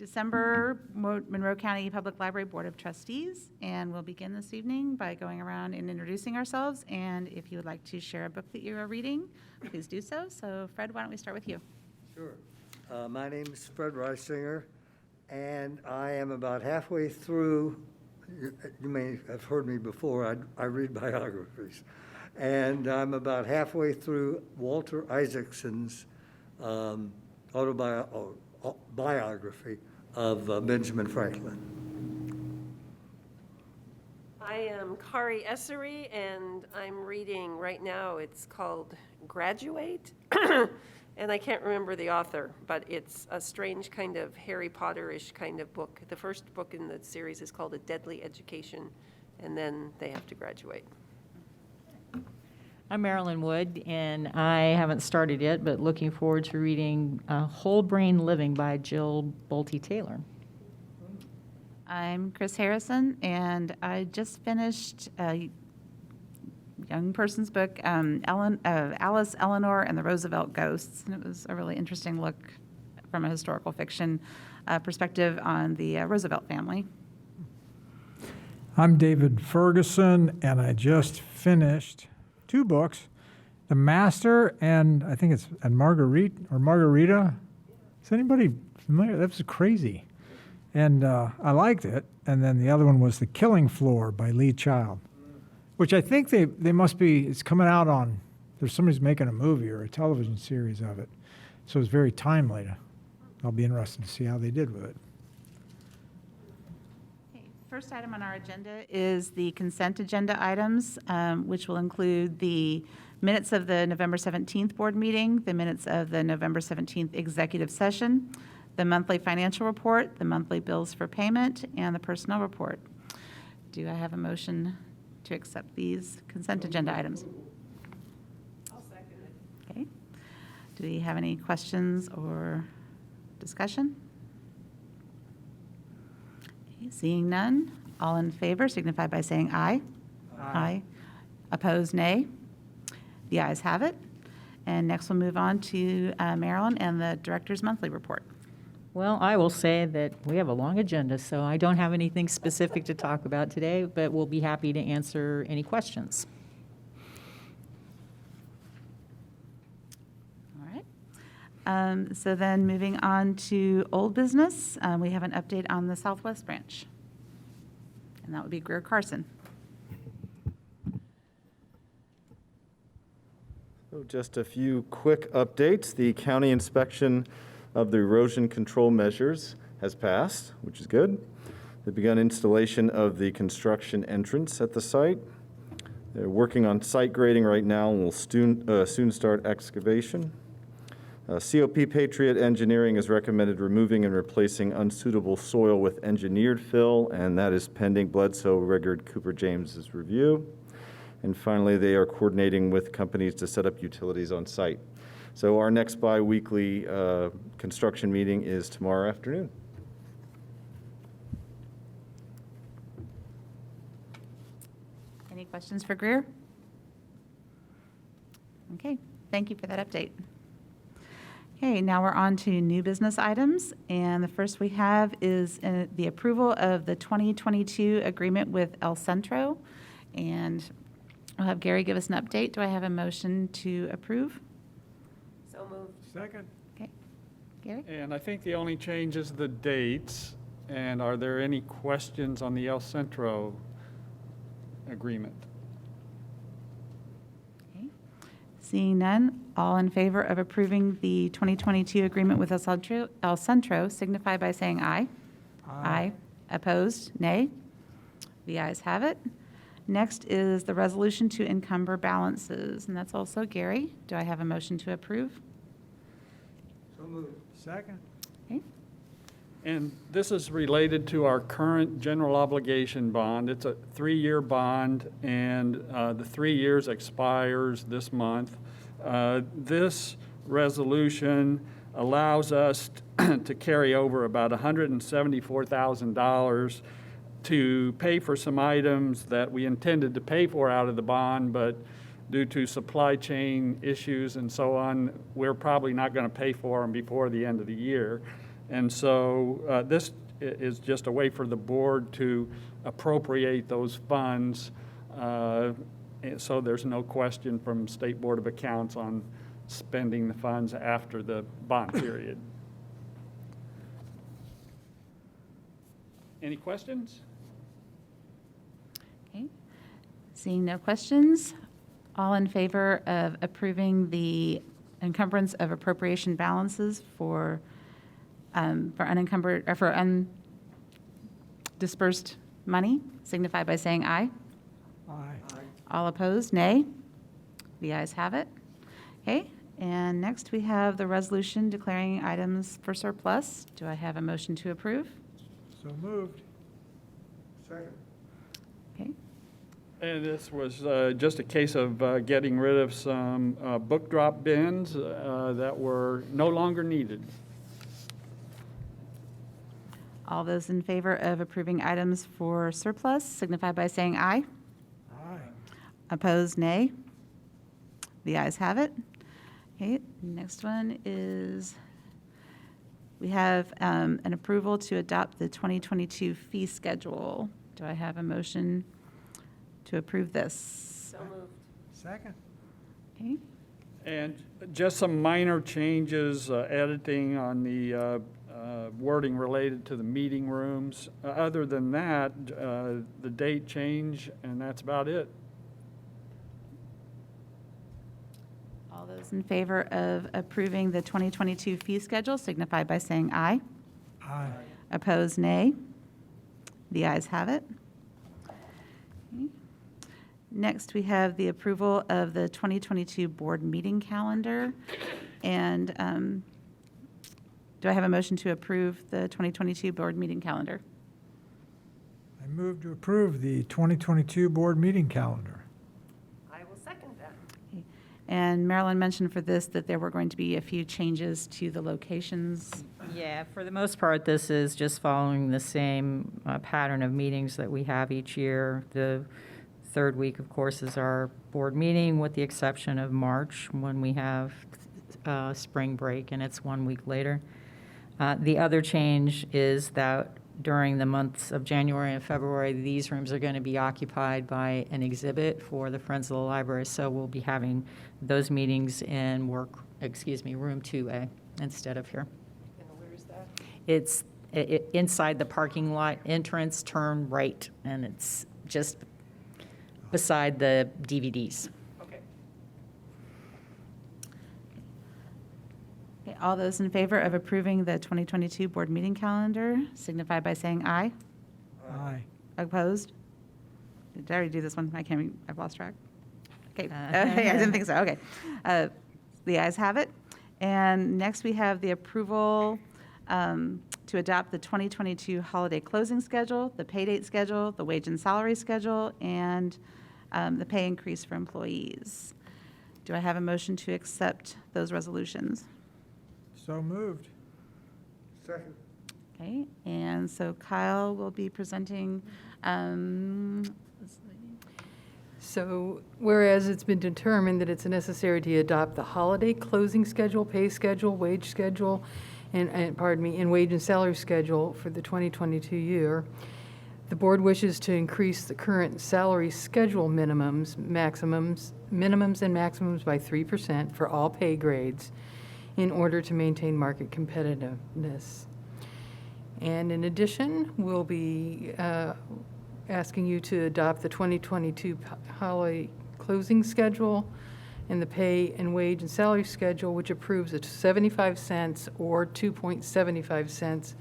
December Monroe County Public Library Board of Trustees, and we'll begin this evening by going around and introducing ourselves. And if you would like to share a book that you are reading, please do so. So, Fred, why don't we start with you? Sure. My name is Fred Reisinger, and I am about halfway through. You may have heard me before. I read biographies, and I'm about halfway through Walter Isaacson's biography of Benjamin Franklin. I am Kari Essery, and I'm reading right now. It's called Graduate, and I can't remember the author, but it's a strange kind of Harry Potter-ish kind of book. The first book in the series is called A Deadly Education, and then they have to graduate. I'm Marilyn Wood, and I haven't started yet, but looking forward to reading Whole Brain Living by Jill Bolte Taylor. I'm Chris Harrison, and I just finished a young person's book, Alice, Eleanor, and the Roosevelt Ghosts. And it was a really interesting look from a historical fiction perspective on the Roosevelt family. I'm David Ferguson, and I just finished 2 books, The Master and I think it's Margarita. Is anybody familiar? That was crazy. And I liked it. And then the other one was The Killing Floor by Lee Child, which I think they must be, it's coming out on, somebody's making a movie or a television series of it. So it's very timely. I'll be interested to see how they did with it. First item on our agenda is the consent agenda items, which will include the minutes of the November 17th board meeting, the minutes of the November 17th executive session, the monthly financial report, the monthly bills for payment, and the personnel report. Do I have a motion to accept these consent agenda items? I'll second it. Okay. Do we have any questions or discussion? Seeing none, all in favor signify by saying aye. Aye. Opposed, nay. The ayes have it. And next we'll move on to Marilyn and the director's monthly report. Well, I will say that we have a long agenda, so I don't have anything specific to talk about today, but we'll be happy to answer any questions. So then moving on to old business, we have an update on the Southwest branch. And that would be Greer Carson. So just a few quick updates. The county inspection of the erosion control measures has passed, which is good. They've begun installation of the construction entrance at the site. They're working on site grading right now and will soon start excavation. COP Patriot Engineering has recommended removing and replacing unsuitable soil with engineered fill, and that is pending Bledsoe Riggard Cooper James's review. And finally, they are coordinating with companies to set up utilities on site. So our next bi-weekly construction meeting is tomorrow afternoon. Any questions for Greer? Okay, thank you for that update. Okay, now we're on to new business items, and the first we have is the approval of the 2022 agreement with El Centro, and I'll have Gary give us an update. Do I have a motion to approve? So moved. Second. Okay, Gary? And I think the only change is the dates. And are there any questions on the El Centro agreement? Seeing none, all in favor of approving the 2022 agreement with El Centro signify by saying aye. Aye. Opposed, nay. The ayes have it. Next is the resolution to encumber balances, and that's also Gary. Do I have a motion to approve? So moved. Second. Okay. And this is related to our current general obligation bond. It's a 3-year bond, and the 3 years expires this month. This resolution allows us to carry over about $174,000 to pay for some items that we intended to pay for out of the bond, but due to supply chain issues and so on, we're probably not going to pay for them before the end of the year. And so this is just a way for the board to appropriate those funds, and so there's no question from State Board of Accounts on spending the funds after the bond period. Any questions? Okay. Seeing no questions, all in favor of approving the encumbrance of appropriation balances for unencumbered, or for undispersed money, signify by saying aye. Aye. All opposed, nay. The ayes have it. Okay, and next we have the resolution declaring items for surplus. Do I have a motion to approve? So moved. Second. Okay, And this was just a case of getting rid of some book drop bins that were no longer needed. all those in favor of approving items for surplus signify by saying aye. Aye. Opposed, nay. The ayes have it. Okay, next one is, we have an approval to adopt the 2022 fee schedule. Do I have a motion to approve this? So moved. Second. Okay, And just some minor changes, editing on the wording related to the meeting rooms. Other than that, the date change, and that's about it. all those in favor of approving the 2022 fee schedule signify by saying aye. Aye. Opposed, nay. The ayes have it. Okay. Next, we have the approval of the 2022 board meeting calendar. And do I have a motion to approve the 2022 board meeting calendar? I move to approve the 2022 board meeting calendar. I will second that. Okay. And Marilyn mentioned for this that there were going to be a few changes to the locations. Yeah, for the most part, this is just following the same pattern of meetings that we have each year. The third week, of course, is our board meeting, with the exception of March, when we have spring break, and it's 1 week later. The other change is that during the months of January and February, these rooms are going to be occupied by an exhibit for the Friends of the Library, so we'll be having those meetings in room 2A instead of here. And where is that? It's inside the parking lot entrance, turn right, and it's just beside the DVDs. Okay. Okay, all those in favor of approving the 2022 board meeting calendar signify by saying aye. Aye. Opposed? Did I already do this one? I can't, I've lost track. Okay, okay, I didn't think so, okay. The ayes have it. And next, we have the approval to adopt the 2022 holiday closing schedule, the pay date schedule, the wage and salary schedule, and the pay increase for employees. Do I have a motion to accept those resolutions? So moved. Second. Okay, and so Kyle will be presenting, let's see. So whereas it's been determined that it's necessary to adopt the holiday closing schedule, pay schedule, wage schedule, and wage and salary schedule for the 2022 year, the board wishes to increase the current salary schedule minimums and maximums by 3% for all pay grades in order to maintain market competitiveness. And in addition, we'll be asking you to adopt the 2022 holiday closing schedule and the pay and wage and salary schedule, which approves a 75 cents or 2.75 cents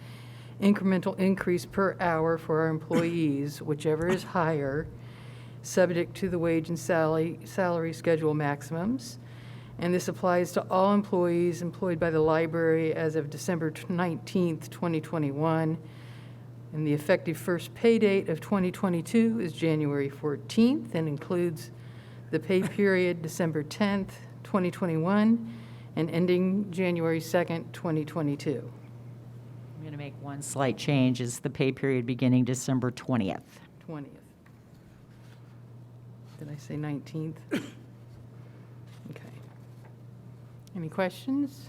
incremental increase per hour for our employees, whichever is higher, subject to the wage and salary schedule maximums. And this applies to all employees employed by the library as of December 19th, 2021. And the effective first pay date of 2022 is January 14th and includes the pay period December 10th, 2021, and ending January 2nd, 2022. I'm going to make one slight change, is the pay period beginning December 20th. 20th. Did I say 19th? Okay. Any questions?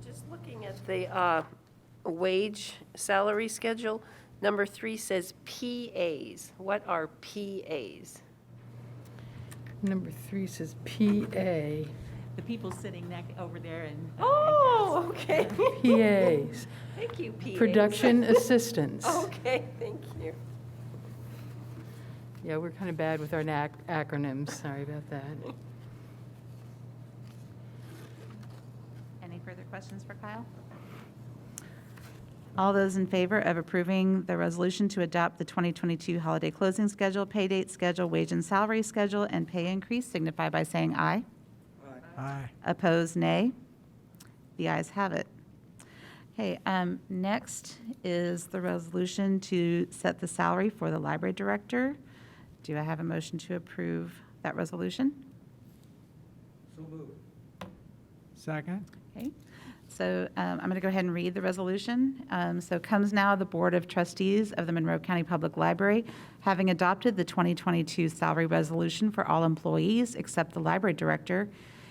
Just looking at the wage salary schedule, number 3 says PAs. What are PAs? Number 3 says PA. The people sitting over there and. Oh, okay. PAs, Thank you, PAs. production assistants. Okay, thank you. Yeah, we're kind of bad with our acronyms. Sorry about that. Any further questions for Kyle? All those in favor of approving the resolution to adopt the 2022 holiday closing schedule, pay date schedule, wage and salary schedule, and pay increase signify by saying aye. Aye. Opposed, nay. The ayes have it. Okay, next is the resolution to set the salary for the library director. Do I have a motion to approve that resolution? So moved. Second? Okay, so I'm going to go ahead and read the resolution. So comes now the Board of Trustees of the Monroe County Public Library, having adopted the 2022 salary resolution for all employees except the library director,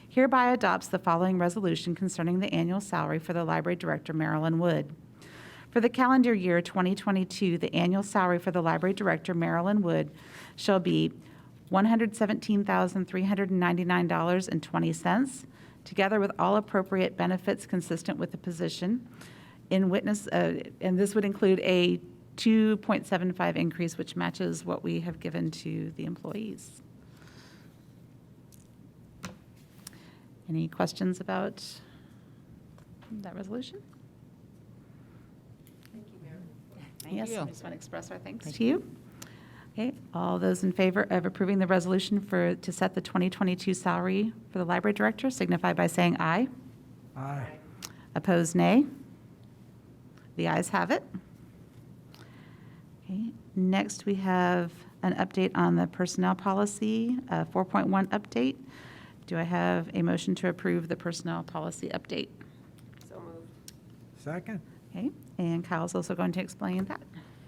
hereby adopts the following resolution concerning the annual salary for the library director, Marilyn Wood. For the calendar year 2022, the annual salary for the library director, Marilyn Wood, shall be $117,399.20, together with all appropriate benefits consistent with the position. And this would include a 2.75 increase, which matches what we have given to the employees. Any questions about that resolution? Thank you, Mayor. Yes, I just want to express our thanks to you. Okay, all those in favor of approving the resolution to set the 2022 salary for the library director signify by saying aye. Aye. Opposed, nay. The ayes have it. Okay, next we have an update on the personnel policy, 4.1 update. Do I have a motion to approve the personnel policy update? So moved. Second? Okay, and Kyle's also going to explain that.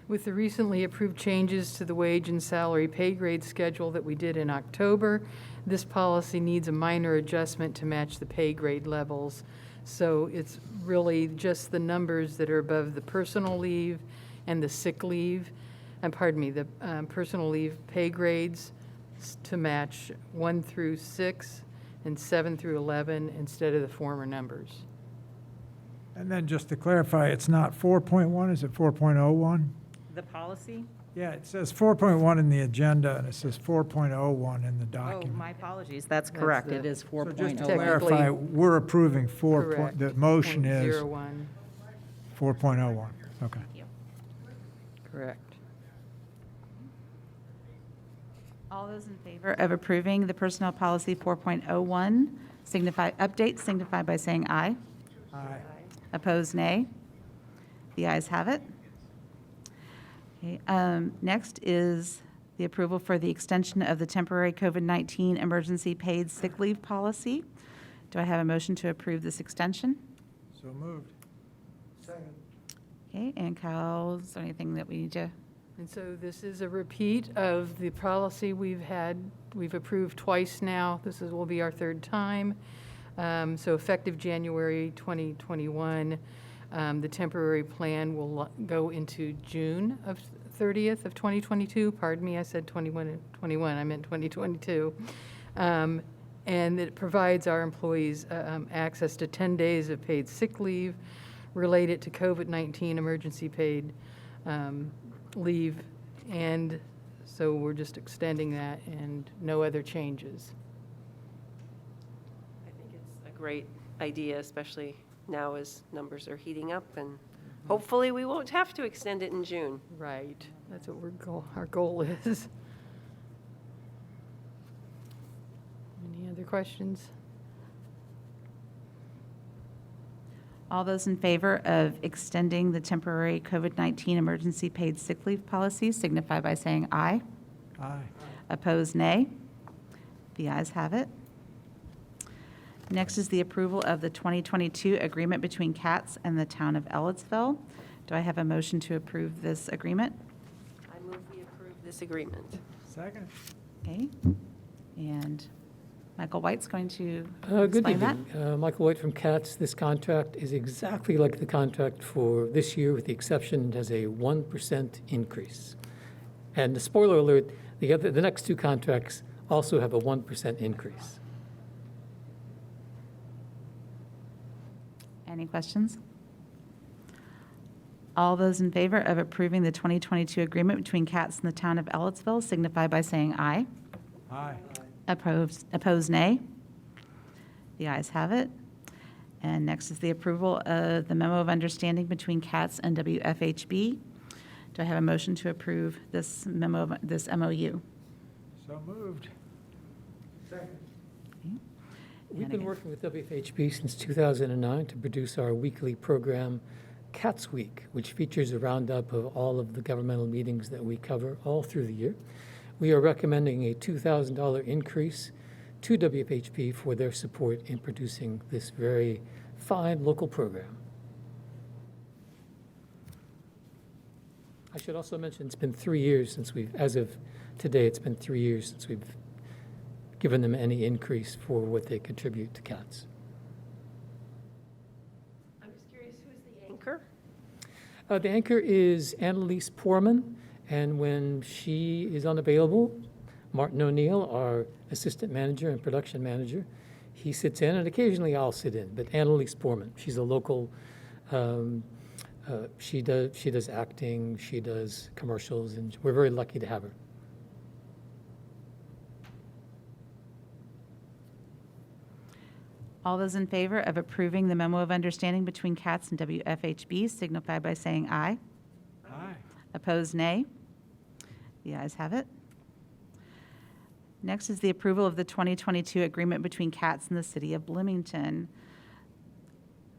With the recently approved changes to the wage and salary pay grade schedule that we did in October, this policy needs a minor adjustment to match the pay grade levels. So it's really just the numbers that are above the personal leave and the sick leave, the personal leave pay grades to match 1 through 6 and 7 through 11 instead of the former numbers. And then just to clarify, it's not 4.1, is it 4.01? The policy? Yeah, it says 4.1 in the agenda, and it says 4.01 in the Oh, document. my apologies. That's correct. the- It is So 4.01. just to Technically- clarify, we're approving Correct. the motion is 0.01, 4.01. Okay. correct. All those in favor of approving the personnel policy 4.01 signify by saying aye. Aye. Opposed, nay. The ayes have it. Okay, next is the approval for the extension of the temporary COVID-19 emergency paid sick leave policy. Do I have a motion to approve this extension? So moved. Second. Okay, and Kyle, is there anything that we need to? And so this is a repeat of the policy we've approved twice now. Will be our third time. So effective January 2021, the temporary plan will go into June of 30th of 2022. Pardon me, I said 21, I meant 2022. And it provides our employees access to 10 days of paid sick leave related to COVID-19 emergency paid leave. And so we're just extending that and no other changes. I think it's a great idea, especially now as numbers are heating up, and hopefully we won't have to extend it in June. Right, that's what our goal is. Any other questions? All those in favor of extending the temporary COVID-19 emergency paid sick leave policy signify by saying aye. Aye. Opposed, nay. The ayes have it. Next is the approval of the 2022 agreement between CATS and the town of Ellisville. Do I have a motion to approve this agreement? I move we approve this agreement. Second? Okay, and Michael White's going to Good explain that. evening. Michael White from CATS. This contract is exactly like the contract for this year, with the exception it has a 1% increase. And the spoiler alert, the next two contracts also have a 1% increase. Any questions? All those in favor of approving the 2022 agreement between CATS and the town of Ellisville signify by saying aye. Aye. Opposed, nay. The ayes have it. And next is the approval of the memo of understanding between CATS and WFHB. Do I have a motion to approve this this MOU? So moved. We've And been again. working with WFHB since 2009 to produce our weekly program, CATS Week, which features a roundup of all of the governmental meetings that we cover all through the year. We are recommending a $2,000 increase to WFHB for their support in producing this very fine local program. I should also mention, it's been 3 years since as of today, it's been 3 years since we've given them any increase for what they contribute to CATS. I'm just curious, who's the anchor? The anchor is Annalise Poorman, and when she is unavailable, Martin O'Neill, our assistant manager and production manager, he sits in, and occasionally I'll sit in. But Annalise Poorman, she's a local. She does acting, she does commercials, and we're very lucky to have her. All those in favor of approving the memo of understanding between CATS and WFHB signify by saying aye. Aye. Opposed, nay. The ayes have it. Next is the approval of the 2022 agreement between CATS and the City of Bloomington.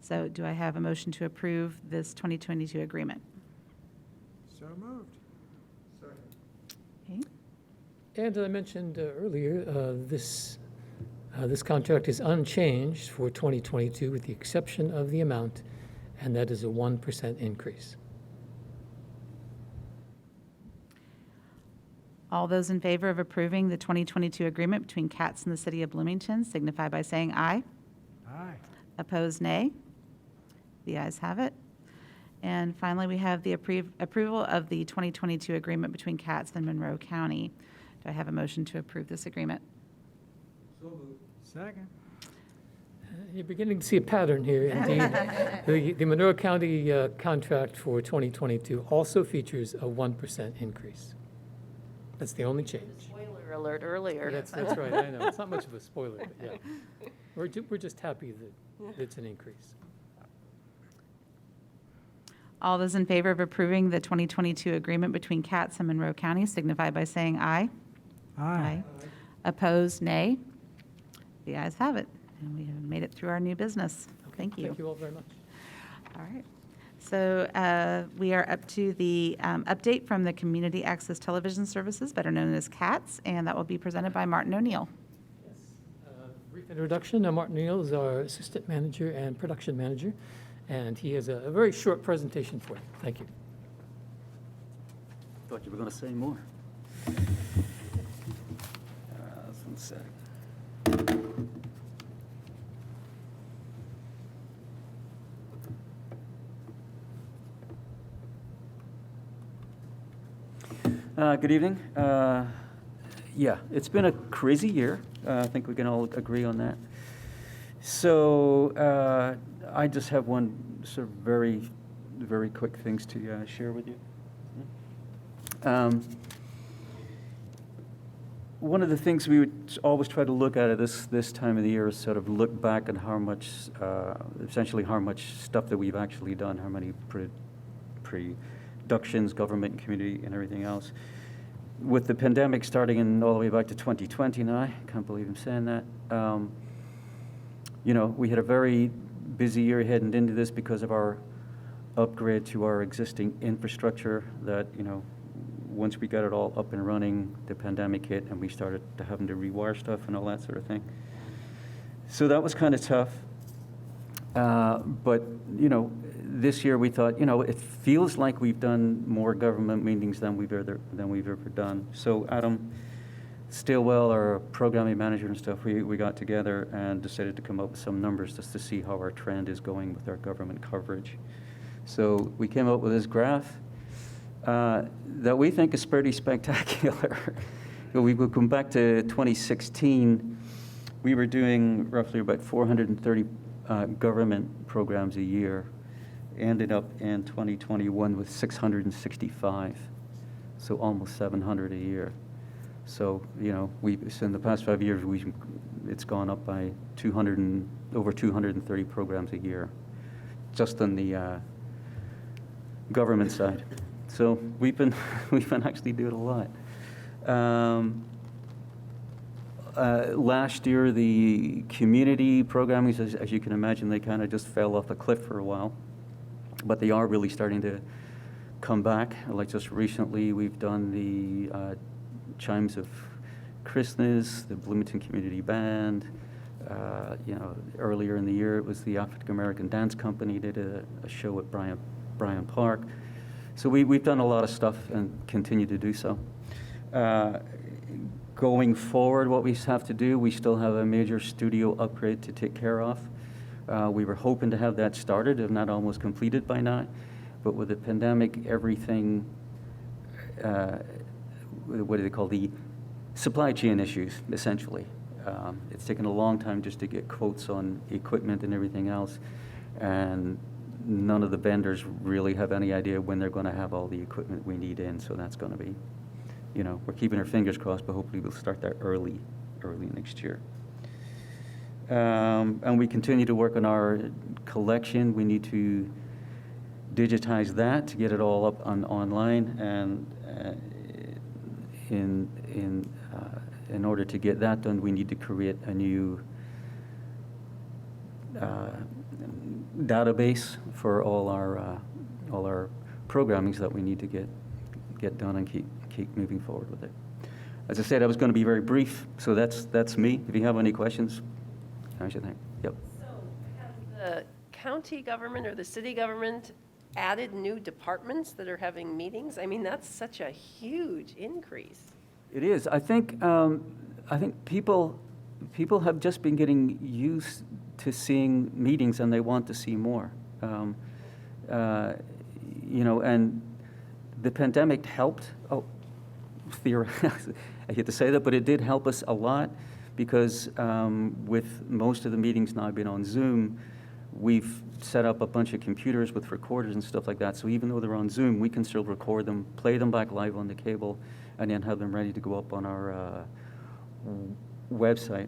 So do I have a motion to approve this 2022 agreement? So moved. Okay. And as I mentioned earlier, this contract is unchanged for 2022 with the exception of the amount, and that is a 1% increase. All those in favor of approving the 2022 agreement between CATS and the City of Bloomington signify by saying aye. Aye. Opposed, nay. The ayes have it. And finally, we have the approval of the 2022 agreement between CATS and Monroe County. Do I have a motion to approve this agreement? Second. You're beginning to see a pattern here. Indeed, the Monroe County contract for 2022 also features a 1% increase. That's the only change. Spoiler alert earlier. That's right, I know. It's not much of a spoiler, but yeah. We're just happy that it's an increase. All those in favor of approving the 2022 agreement between CATS and Monroe County signify by saying aye. Aye. Opposed, nay. The ayes have it, and we have made it through our new business. Thank you. Thank you all very much. All right. So we are up to the update from the Community Access Television Services, better known as CATS, and that will be presented by Martin O'Neill. Brief introduction. Martin Neal is our assistant manager and production manager, and he has a very short presentation for you. Thank you. Thought you were going to say more. One sec. Good evening. Yeah, it's been a crazy year. I think we can all agree on that. So I just have one sort of very, very quick things to share with you. One of the things we would always try to look at this time of the year is sort of look back at how much, essentially how much stuff that we've actually done, how many productions, government and community and everything else. With the pandemic starting in all the way back to 2020 now, I can't believe I'm saying that. You know, we had a very busy year heading into this because of our upgrade to our existing infrastructure that, you know, once we got it all up and running, the pandemic hit and we started to having to rewire stuff and all that sort of thing. So that was kind of tough. But, you know, this year we thought, you know, it feels like we've done more government meetings than we've ever done. So, Adam, Stillwell, our programming manager and stuff, we got together and decided to come up with some numbers just to see how our trend is going with our government coverage. So we came up with this graph that we think is pretty spectacular. We will come back to 2016. We were doing roughly about 430 government programs a year. Ended up in 2021 with 665, so almost 700 a year. So, you know, so in the past 5 years, it's gone up by over 230 programs a year, just on the government side. So we've been actually doing a lot. Last year, the community programming, as you can imagine, they kind of just fell off a cliff for a while, but they are really starting to come back. Like just recently, we've done the Chimes of Christmas, the Bloomington Community Band. You know, earlier in the year, it was the African American Dance Company did a show at Bryant Park. So we've done a lot of stuff and continue to do so. Going forward, what we have to do, we still have a major studio upgrade to take care of. We were hoping to have that started, if not almost completed by now. But with the pandemic, everything, what do they call, the supply chain issues, essentially. It's taken a long time just to get quotes on equipment and everything else. And none of the vendors really have any idea when they're going to have all the equipment we need in. So that's going to be, you know, we're keeping our fingers crossed, but hopefully we'll start that early next year. And we continue to work on our collection. We need to digitize that to get it all up online, and in order to get that done, we need to create a new database for all our programmings that we need to get done and keep moving forward with it. As I said, I was going to be very brief, so that's me. If you have any questions, I should think. Yep. So has the county government or the city government added new departments that are having meetings? I mean, that's such a huge increase. It is. I think people have just been getting used to seeing meetings, and they want to see more. You know, and the pandemic helped. I hate to say that, but it did help us a lot, because with most of the meetings now being on Zoom, we've set up a bunch of computers with recorders and stuff like that. So even though they're on Zoom, we can still record them, play them back live on the cable, and then have them ready to go up on our website.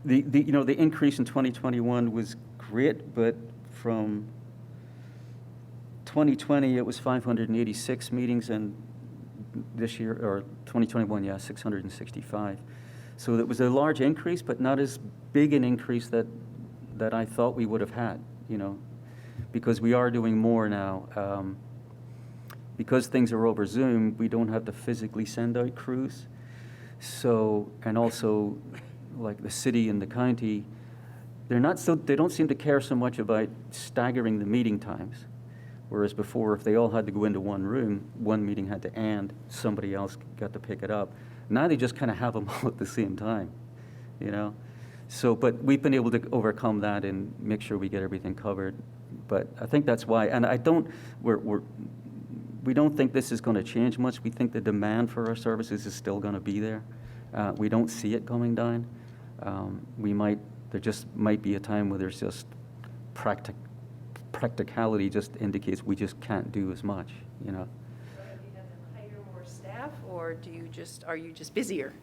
The increase in 2021 was great, but from 2020 it was 586 meetings, and this year, or 2021, 665. So it was a large increase, but not as big an increase that I thought we would have had, you know, because we are doing more now. Because things are over Zoom, we don't have to physically send out crews. So, and also, like the city and the county, they don't seem to care so much about staggering the meeting times. Whereas before, if they all had to go into one room, one meeting had to end, somebody else got to pick it up. Now they just kind of have them all at the same time, you know? So, but we've been able to overcome that and make sure we get everything covered. But I think that's why, and we don't think this is going to change much. We think the demand for our services is still going to be there. We don't see it going down. There just might be a time where there's just practicality just indicates we just can't do as much, you know. So have you had to hire more staff, or are you just busier?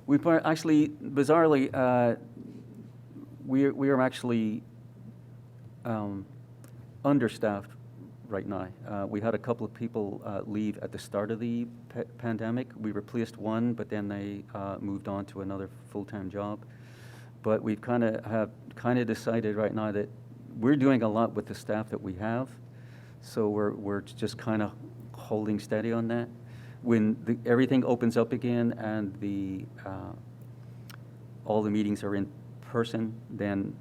We've actually, bizarrely, we are actually understaffed right now. We had a couple of people leave at the start of the pandemic. We replaced one, but then they moved on to another full-time job. But we've kind of decided right now that we're doing a lot with the staff that we have, so we're just kind of holding steady on that. When everything opens up again and all the meetings are in person, then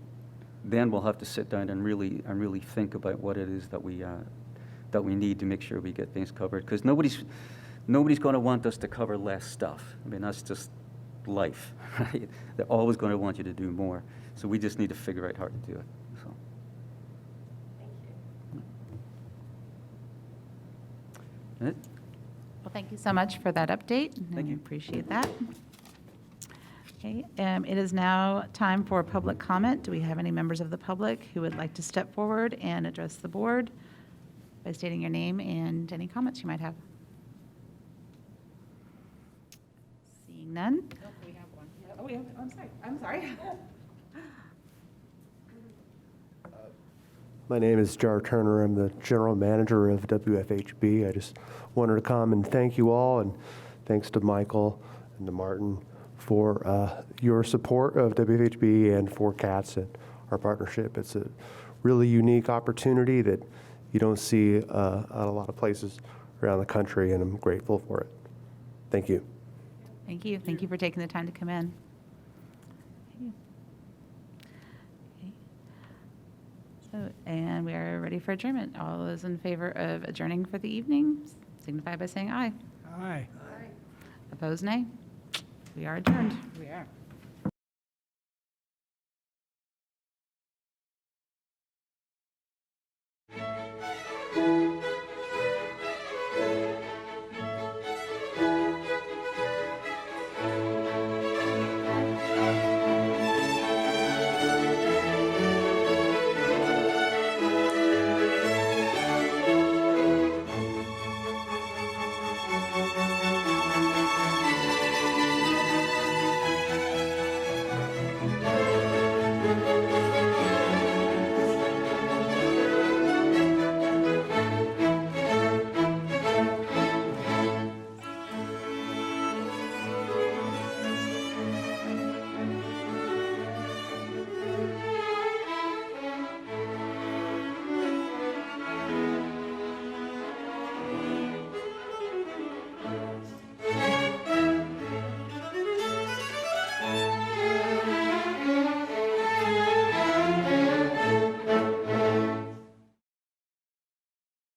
we'll have to sit down and really think about what it is that we need to make sure we get things covered. Because nobody's going to want us to cover less stuff. I mean, that's just life, right? They're always going to want you to do more. So we just need to figure out how to do it. So. Thank you. Well, thank you so much for that update. Thank I you. appreciate that. Okay, it is now time for public comment. Do we have any members of the public who would like to step forward and address the board by stating your name and any comments you might have? Seeing none? Oh, we have one. Oh, we have, I'm sorry. My name is Jar Turner. I'm the general manager of WFHB. I just wanted to come and thank you all, and thanks to Michael and to Martin for your support of WFHB and for CATS and our partnership. It's a really unique opportunity that you don't see at a lot of places around the country, and I'm grateful for it. Thank you. Thank you. Thank you for taking the time to come in. Okay. So, and we are ready for adjournment. All those in favor of adjourning for the evening signify by saying aye. Aye. Opposed, nay. We are adjourned. We are.